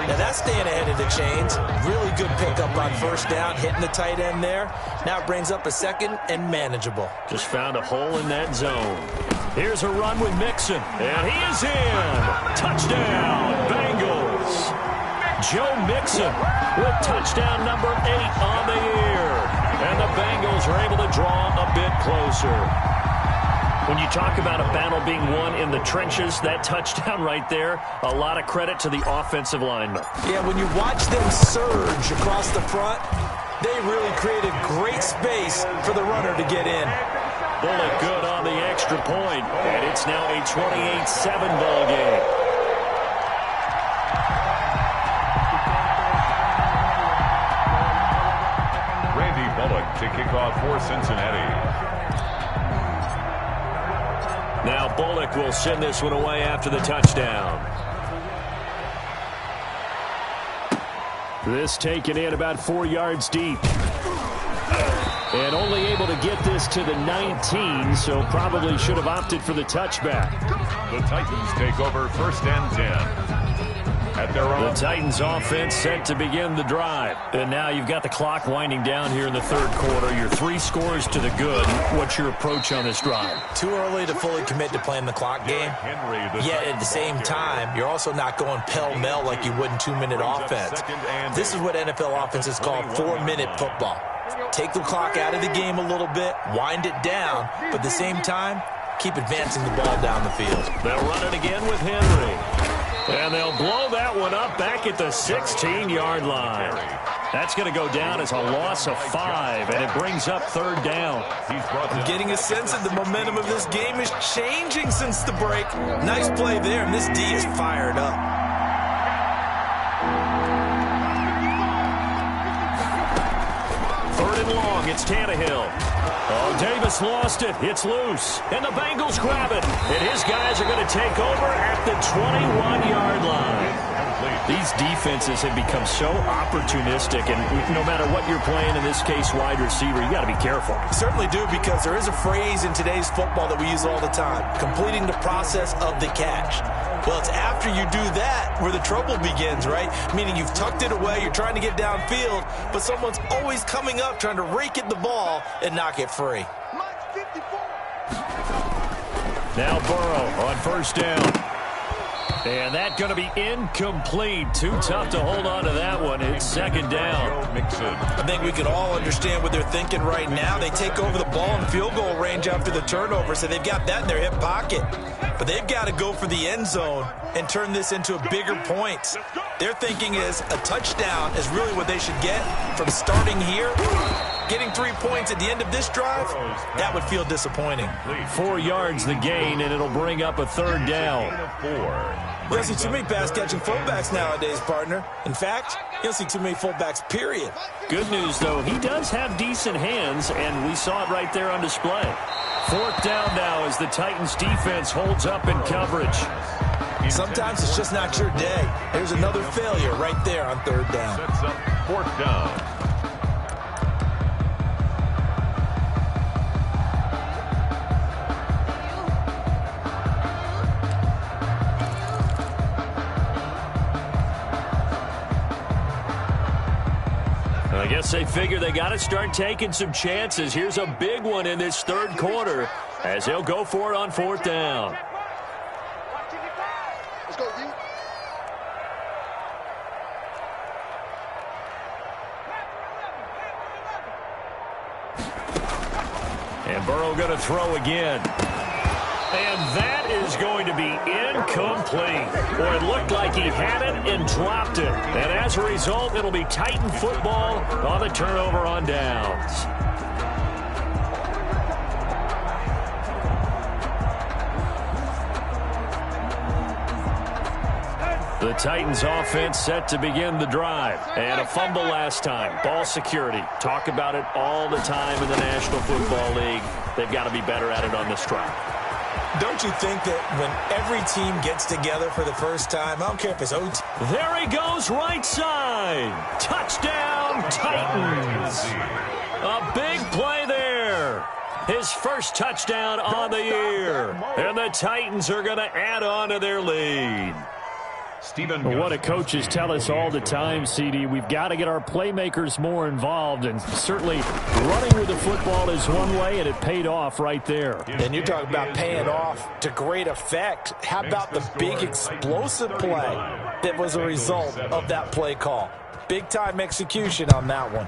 Speaker 4: Now that's staying ahead of the chains. Really good pickup on first down, hitting the tight end there. Now it brings up a second and manageable.
Speaker 1: Just found a hole in that zone. Here's a run with Mixon, and he is in. Touchdown, Bengals. Joe Mixon with touchdown number 8 on the year. And the Bengals are able to draw a bit closer. When you talk about a battle being won in the trenches, that touchdown right there, a lot of credit to the offensive linemen.
Speaker 4: Yeah, when you watch them surge across the front, they really created great space for the runner to get in.
Speaker 1: Bullet good on the extra point, and it's now a 28-7 ball game.
Speaker 3: Randy Bullock to kick off for Cincinnati.
Speaker 1: Now Bullock will send this one away after the touchdown. This taken in about 4 yards deep. And only able to get this to the 19, so probably should have opted for the touchback.
Speaker 3: The Titans take over first and 10. At their own.
Speaker 1: The Titans offense set to begin the drive. And now you've got the clock winding down here in the third quarter. Your 3 scores to the good. What's your approach on this drive?
Speaker 4: Too early to fully commit to playing the clock game. Yet at the same time, you're also not going pell-mell like you would in 2-minute offense. This is what NFL offenses call 4-minute football. Take the clock out of the game a little bit, wind it down, but at the same time, keep advancing the ball down the field.
Speaker 1: They'll run it again with Henry. And they'll blow that one up back at the 16-yard line. That's going to go down as a loss of 5, and it brings up third down.
Speaker 4: I'm getting a sense that the momentum of this game is changing since the break. Nice play there, and this D is fired up.
Speaker 1: Third and long, it's Tannehill. Oh, Davis lost it. It's loose. And the Bengals grab it. And his guys are going to take over at the 21-yard line. These defenses have become so opportunistic, and no matter what you're playing, in this case, wide receiver, you got to be careful.
Speaker 4: You certainly do, because there is a phrase in today's football that we use all the time, completing the process of the catch. Well, it's after you do that where the trouble begins, right? Meaning you've tucked it away, you're trying to get downfield, but someone's always coming up trying to rake at the ball and knock it free.
Speaker 1: Now Burrow on first down. And that's going to be incomplete. Too tough to hold on to that one. It's second down.
Speaker 4: I think we can all understand what they're thinking right now. They take over the ball in field goal range after the turnover, so they've got that in their hip pocket. But they've got to go for the end zone and turn this into a bigger point. Their thinking is a touchdown is really what they should get from starting here. Getting 3 points at the end of this drive, that would feel disappointing.
Speaker 1: 4 yards the gain, and it'll bring up a third down.
Speaker 4: You don't see too many pass-catching fullbacks nowadays, partner. In fact, you don't see too many fullbacks, period.
Speaker 1: Good news, though, he does have decent hands, and we saw it right there on display. Fourth down now as the Titans defense holds up in coverage.
Speaker 4: Sometimes it's just not your day. There's another failure right there on third down.
Speaker 3: Sets up fourth down.
Speaker 1: I guess they figure they got to start taking some chances. Here's a big one in this third quarter as they'll go for it on fourth down.
Speaker 5: Let's go, D.
Speaker 1: And Burrow going to throw again. And that is going to be incomplete. Or it looked like he had it and dropped it. And as a result, it'll be Titan football on the turnover on downs. The Titans offense set to begin the drive. And a fumble last time. Ball security. Talk about it all the time in the National Football League. They've got to be better at it on this drive.
Speaker 4: Don't you think that when every team gets together for the first time, I don't care if it's OT.
Speaker 1: There he goes, right side. Touchdown, Titans. A big play there. His first touchdown on the year. And the Titans are going to add on to their lead. What do coaches tell us all the time, CD? We've got to get our playmakers more involved, and certainly running with the football is one way, and it paid off right there.
Speaker 4: And you talk about paying off to great effect. How about the big explosive play that was a result of that play call? Big-time execution on that one.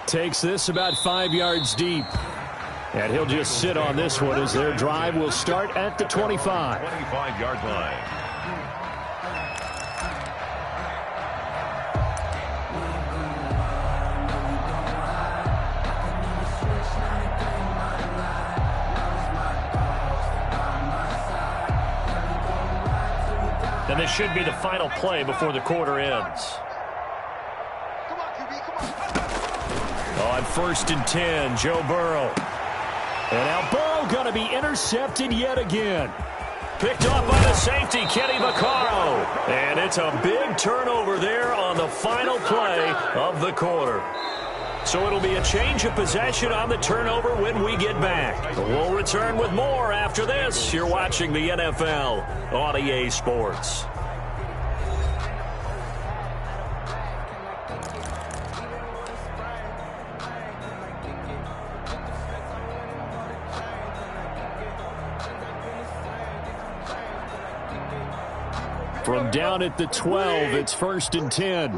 Speaker 1: Takes this about 5 yards deep. And he'll just sit on this one as their drive will start at the 25.
Speaker 3: 25-yard line.
Speaker 1: And this should be the final play before the quarter ends. On 1st and 10, Joe Burrow. And now Burrow going to be intercepted yet again. Picked off by the safety, Kenny Vaccaro. And it's a big turnover there on the final play of the quarter. So it'll be a change of possession on the turnover when we get back. We'll return with more after this. You're watching the NFL on EA Sports. From down at the 12, it's 1st and 10.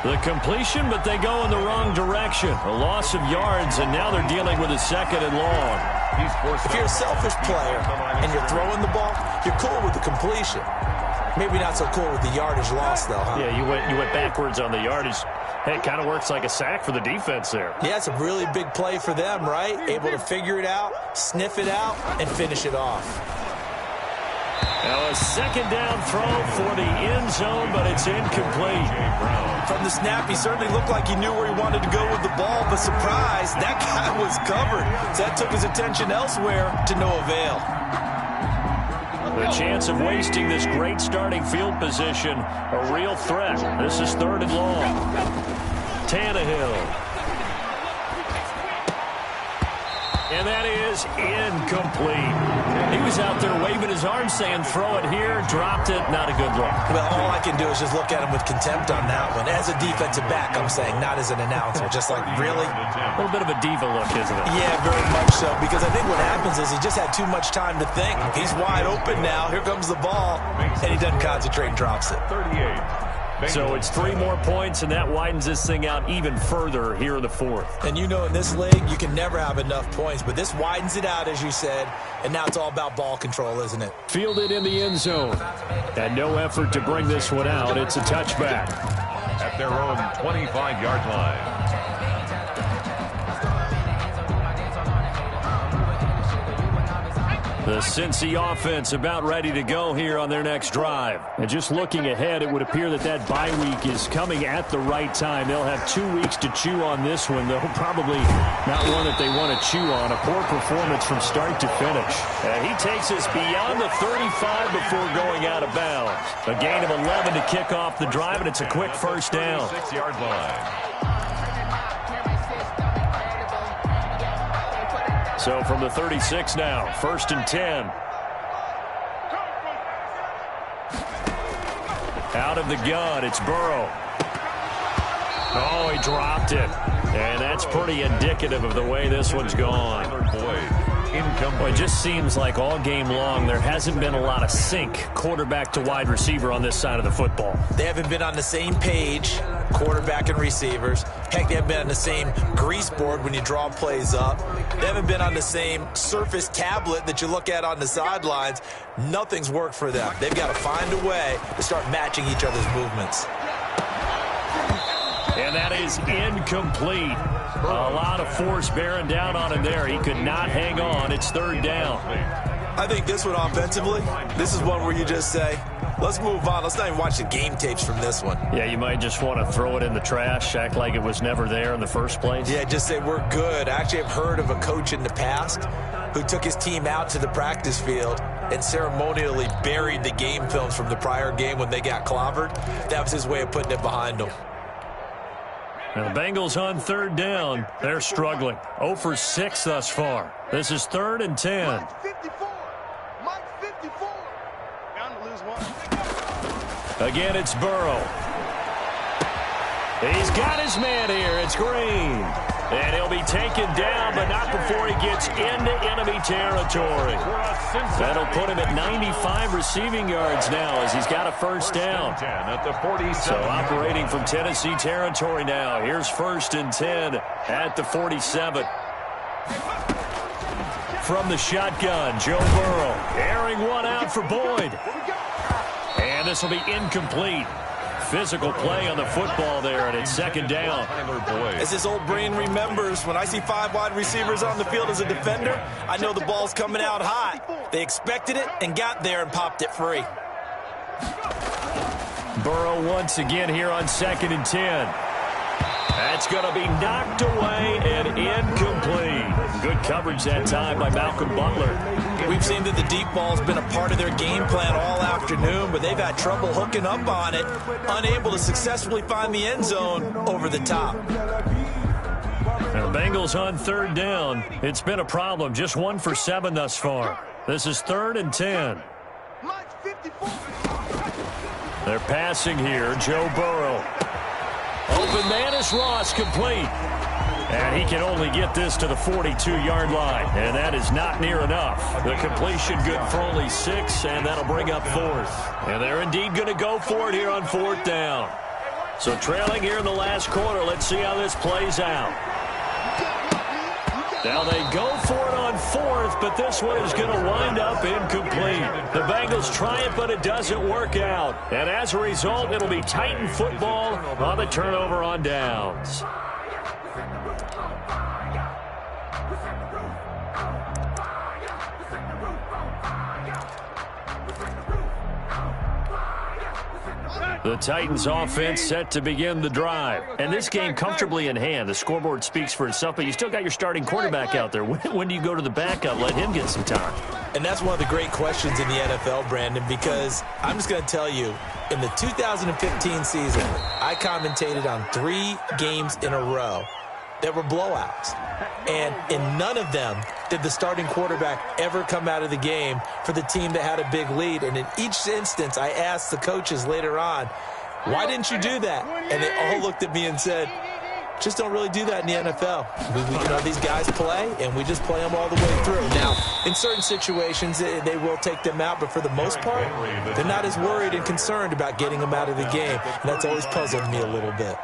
Speaker 1: The completion, but they go in the wrong direction. A loss of yards, and now they're dealing with a 2nd and long.
Speaker 4: If you're a selfish player and you're throwing the ball, you're cool with the completion. Maybe not so cool with the yardage loss, though, huh?
Speaker 1: Yeah, you went backwards on the yardage. Hey, it kind of works like a sack for the defense there.
Speaker 4: Yeah, it's a really big play for them, right? Able to figure it out, sniff it out, and finish it off.
Speaker 1: Now a 2nd down throw for the end zone, but it's incomplete.
Speaker 4: From the snap, he certainly looked like he knew where he wanted to go with the ball, but surprise, that guy was covered. So that took his attention elsewhere to no avail.
Speaker 1: The chance of wasting this great starting field position, a real threat. This is 3rd and long. Tannehill. And that is incomplete. He was out there waving his arms saying, throw it here, dropped it, not a good look.
Speaker 4: Well, all I can do is just look at him with contempt on that one. As a defensive back, I'm saying, not as an announcer. Just like, really?
Speaker 1: A little bit of a diva look, isn't it?
Speaker 4: Yeah, very much so. Because I think what happens is he just had too much time to think. He's wide open now. Here comes the ball. And he doesn't concentrate and drops it.
Speaker 3: 38.
Speaker 1: So it's 3 more points, and that widens this thing out even further here in the 4th.
Speaker 4: And you know in this league, you can never have enough points, but this widens it out, as you said, and now it's all about ball control, isn't it?
Speaker 1: Fielded in the end zone. And no effort to bring this one out. It's a touchback.
Speaker 3: At their own 25-yard line.
Speaker 1: The Cincy offense about ready to go here on their next drive. And just looking ahead, it would appear that bye week is coming at the right time. They'll have 2 weeks to chew on this one, though probably not one that they want to chew on. A poor performance from start to finish. And he takes us beyond the 35 before going out of bounds. A gain of 11 to kick off the drive, and it's a quick 1st down.
Speaker 3: 6-yard line.
Speaker 1: So from the 36 now, 1st and 10. Out of the gun, it's Burrow. Oh, he dropped it. And that's pretty indicative of the way this one's gone. Well, it just seems like all game long there hasn't been a lot of sync quarterback to wide receiver on this side of the football.
Speaker 4: They haven't been on the same page, quarterback and receivers. Heck, they haven't been on the same grease board when you draw plays up. They haven't been on the same surface tablet that you look at on the sidelines. Nothing's worked for them. They've got to find a way to start matching each other's movements.
Speaker 1: And that is incomplete. A lot of force bearing down on him there. He could not hang on. It's 3rd down.
Speaker 4: I think this one offensively, this is one where you just say, let's move on. Let's not even watch the game tapes from this one.
Speaker 1: Yeah, you might just want to throw it in the trash, act like it was never there in the first place.
Speaker 4: Yeah, just say we're good. I actually have heard of a coach in the past who took his team out to the practice field and ceremonially buried the game films from the prior game when they got clobbered. That was his way of putting it behind them.
Speaker 1: And the Bengals on third down. They're struggling. 0 for 6 thus far. This is 3rd and 10.
Speaker 5: Mike 54. Mike 54. Bound to lose one.
Speaker 1: Again, it's Burrow. He's got his man here. It's Green. And he'll be taken down, but not before he gets into enemy territory. That'll put him at 95 receiving yards now as he's got a first down. So operating from Tennessee territory now. Here's 1st and 10 at the 47. From the shotgun, Joe Burrow airing one out for Boyd. And this will be incomplete. Physical play on the football there, and it's 2nd down.
Speaker 4: As his old brain remembers, when I see 5 wide receivers on the field as a defender, I know the ball's coming out hot. They expected it and got there and popped it free.
Speaker 1: Burrow once again here on 2nd and 10. That's going to be knocked away and incomplete. Good coverage that time by Malcolm Butler.
Speaker 4: We've seen that the deep ball's been a part of their game plan all afternoon, but they've had trouble hooking up on it, unable to successfully find the end zone over the top.
Speaker 1: Now the Bengals on 3rd down. It's been a problem. Just 1 for 7 thus far. This is 3rd and 10.
Speaker 5: Mike 54.
Speaker 1: They're passing here. Joe Burrow. Open man is Ross, complete. And he can only get this to the 42-yard line. And that is not near enough. The completion good for only 6, and that'll bring up 4th. And they're indeed going to go for it here on 4th down. So trailing here in the last quarter. Let's see how this plays out. Now they go for it on 4th, but this one is going to wind up incomplete. The Bengals try it, but it doesn't work out. And as a result, it'll be Titan football on the turnover on downs. The Titans offense set to begin the drive. And this game comfortably in hand. The scoreboard speaks for itself, but you still got your starting quarterback out there. When do you go to the backup? Let him get some time.
Speaker 4: And that's one of the great questions in the NFL, Brandon, because I'm just going to tell you, in the 2015 season, I commentated on 3 games in a row that were blowouts. And in none of them did the starting quarterback ever come out of the game for the team that had a big lead. And in each instance, I asked the coaches later on, why didn't you do that? And they all looked at me and said, just don't really do that in the NFL. You know, these guys play, and we just play them all the way through. Now, in certain situations, they will take them out, but for the most part, they're not as worried and concerned about getting them out of the game. And that's always puzzled me a little bit.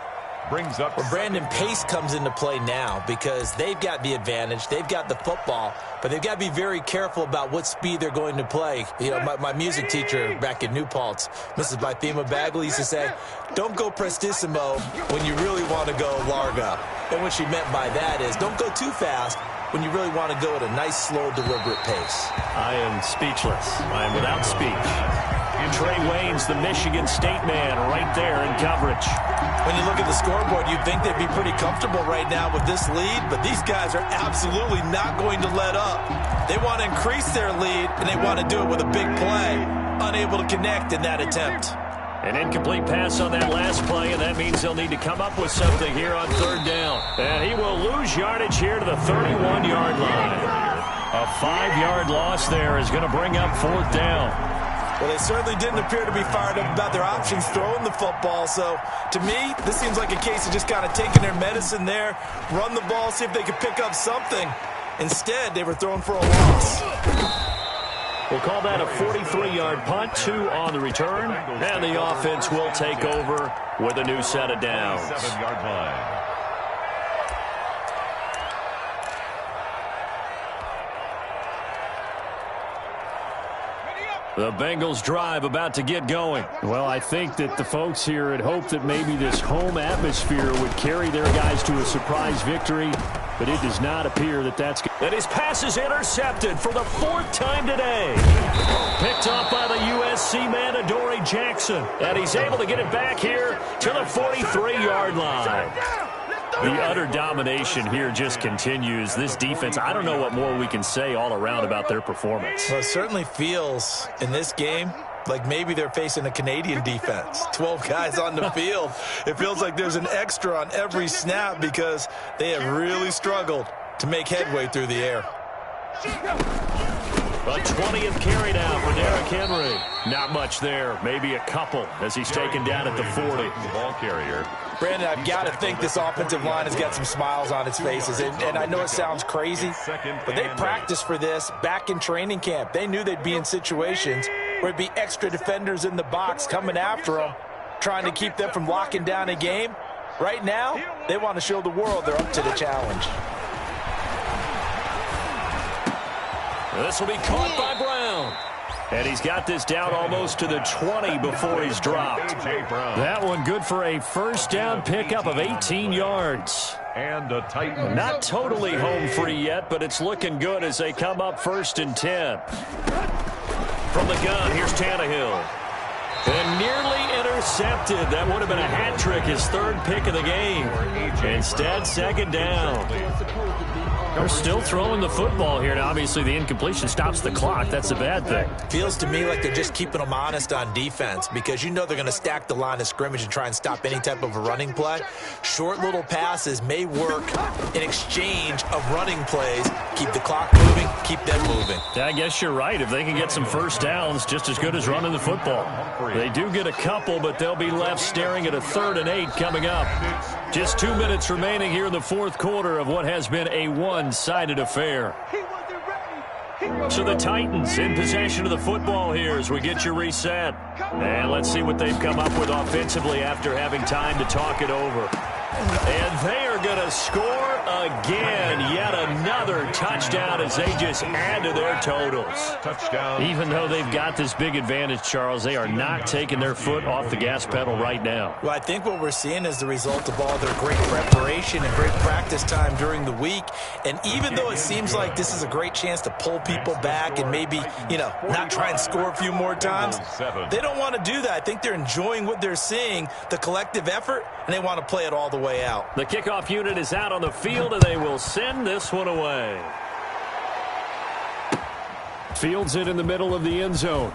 Speaker 3: Brings up
Speaker 4: Brandon, pace comes into play now because they've got the advantage. They've got the football, but they've got to be very careful about what speed they're going to play. You know, my music teacher back in New Paltz, Mrs. Bythema Bagley, used to say, don't go prestissimo when you really want to go largo. And what she meant by that is don't go too fast when you really want to go at a nice, slow, deliberate pace.
Speaker 1: I am speechless. I am without speech. Trey Wayne's the Michigan State man right there in coverage.
Speaker 4: When you look at the scoreboard, you'd think they'd be pretty comfortable right now with this lead, but these guys are absolutely not going to let up. They want to increase their lead, and they want to do it with a big play. Unable to connect in that attempt.
Speaker 1: An incomplete pass on that last play, and that means they'll need to come up with something here on 3rd down. And he will lose yardage here to the 31-yard line. A 5-yard loss there is going to bring up 4th down.
Speaker 4: Well, they certainly didn't appear to be fired up about their options throwing the football. So, to me, this seems like a case of just kind of taking their medicine there, run the ball, see if they could pick up something. Instead, they were throwing for a loss.
Speaker 1: We'll call that a 43-yard punt, 2 on the return, and the offense will take over with a new set of downs.
Speaker 3: 7-yard line.
Speaker 1: The Bengals drive about to get going. Well, I think that the folks here had hoped that maybe this home atmosphere would carry their guys to a surprise victory, but it does not appear that that's good. And his pass is intercepted for the 4th time today. Picked off by the USC man, Adoree Jackson. And he's able to get it back here to the 43-yard line. The utter domination here just continues. This defense, I don't know what more we can say all around about their performance.
Speaker 4: Well, it certainly feels in this game Like maybe they're facing a Canadian defense. 12 guys on the field. It feels like there's an extra on every snap because they have really struggled to make headway through the air.
Speaker 2: A 20th carry now for Derrick Henry. Not much there. Maybe a couple as he's taken down at the 40.
Speaker 3: Ball carrier.
Speaker 4: Brandon, I've got to think this offensive line has got some smiles on its faces. And I know it sounds crazy, but they practiced for this back in training camp. They knew they'd be in situations where it'd be extra defenders in the box coming after them, trying to keep them from locking down a game. Right now, they want to show the world they're up to the challenge.
Speaker 2: This will be caught by Brown. And he's got this down almost to the 20 before he's dropped. That one good for a first down pickup of 18 yards.
Speaker 3: And the Titans.
Speaker 2: Not totally home free yet, but it's looking good as they come up 1st and 10. From the gun, here's Tannehill. And nearly intercepted. That would have been a hat trick, his 3rd pick of the game. Instead, 2nd down. They're still throwing the football here. Now, obviously, the incompletion stops the clock. That's a bad thing.
Speaker 4: Feels to me like they're just keeping them honest on defense because you know they're going to stack the line of scrimmage and try and stop any type of a running play. Short little passes may work in exchange of running plays. Keep the clock moving, keep them moving.
Speaker 2: Yeah, I guess you're right. If they can get some first downs, just as good as running the football. They do get a couple, but they'll be left staring at a 3rd and 8 coming up. Just 2 minutes remaining here in the 4th quarter of what has been a one-sided affair. So the Titans in possession of the football here as we get you reset. And let's see what they've come up with offensively after having time to talk it over. And they are going to score again. Yet another touchdown as they just add to their totals.
Speaker 3: Touchdown.
Speaker 2: Even though they've got this big advantage, Charles, they are not taking their foot off the gas pedal right now.
Speaker 4: Well, I think what we're seeing is the result of all their great preparation and great practice time during the week. And even though it seems like this is a great chance to pull people back and maybe, not try and score a few more times, they don't want to do that. I think they're enjoying what they're seeing, the collective effort, and they want to play it all the way out.
Speaker 2: The kickoff unit is out on the field, and they will send this one away. Fields it in the middle of the end zone.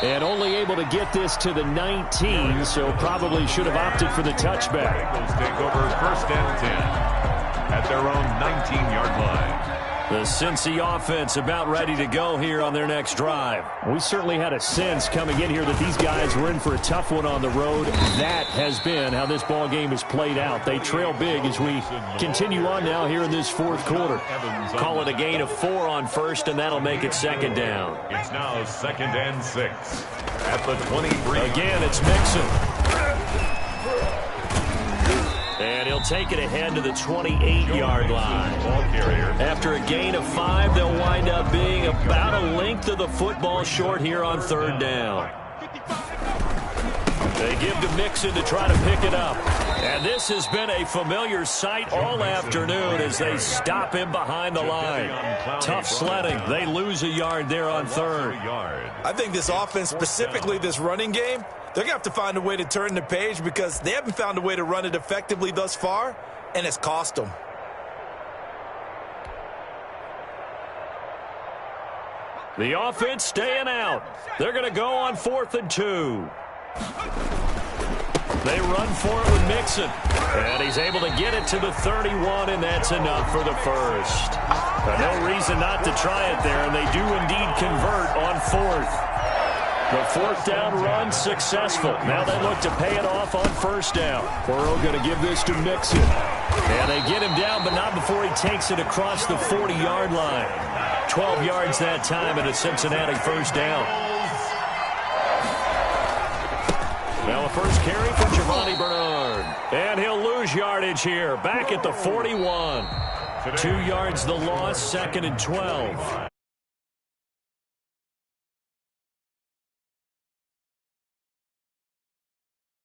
Speaker 2: And only able to get this to the 19, so probably should have opted for the touchback.
Speaker 3: Bengals take over 1st and 10 at their own 19-yard line.
Speaker 2: The Cincy offense about ready to go here on their next drive. We certainly had a sense coming in here that these guys were in for a tough one on the road. That has been how this ball game has played out. They trail big as we continue on now here in this 4th quarter. Call it a gain of 4 on 1st, and that'll make it 2nd down.
Speaker 3: It's now 2nd and 6 at the 23.
Speaker 2: Again, it's Mixon. And he'll take it ahead to the 28-yard line.
Speaker 3: Ball carrier.
Speaker 2: After a gain of 5, they'll wind up being about a length of the football short here on 3rd down. They give to Mixon to try to pick it up. And this has been a familiar sight all afternoon as they stop him behind the line. Tough sledding. They lose a yard there on 3rd.
Speaker 4: I think this offense, specifically this running game, they're going to have to find a way to turn the page because they haven't found a way to run it effectively thus far, and it's cost them.
Speaker 2: The offense staying out. They're going to go on 4th and 2. They run for it with Mixon. And he's able to get it to the 31, and that's enough for the first. No reason not to try it there, and they do indeed convert on 4th. The 4th down run successful. Now they look to pay it off on 1st down. Burrow going to give this to Mixon. And they get him down, but not before he takes it across the 40-yard line. 12 yards that time and a Cincinnati 1st down. Now a first carry for Giovanni Bernard. And he'll lose yardage here. Back at the 41. 2 yards the loss, 2nd and 12.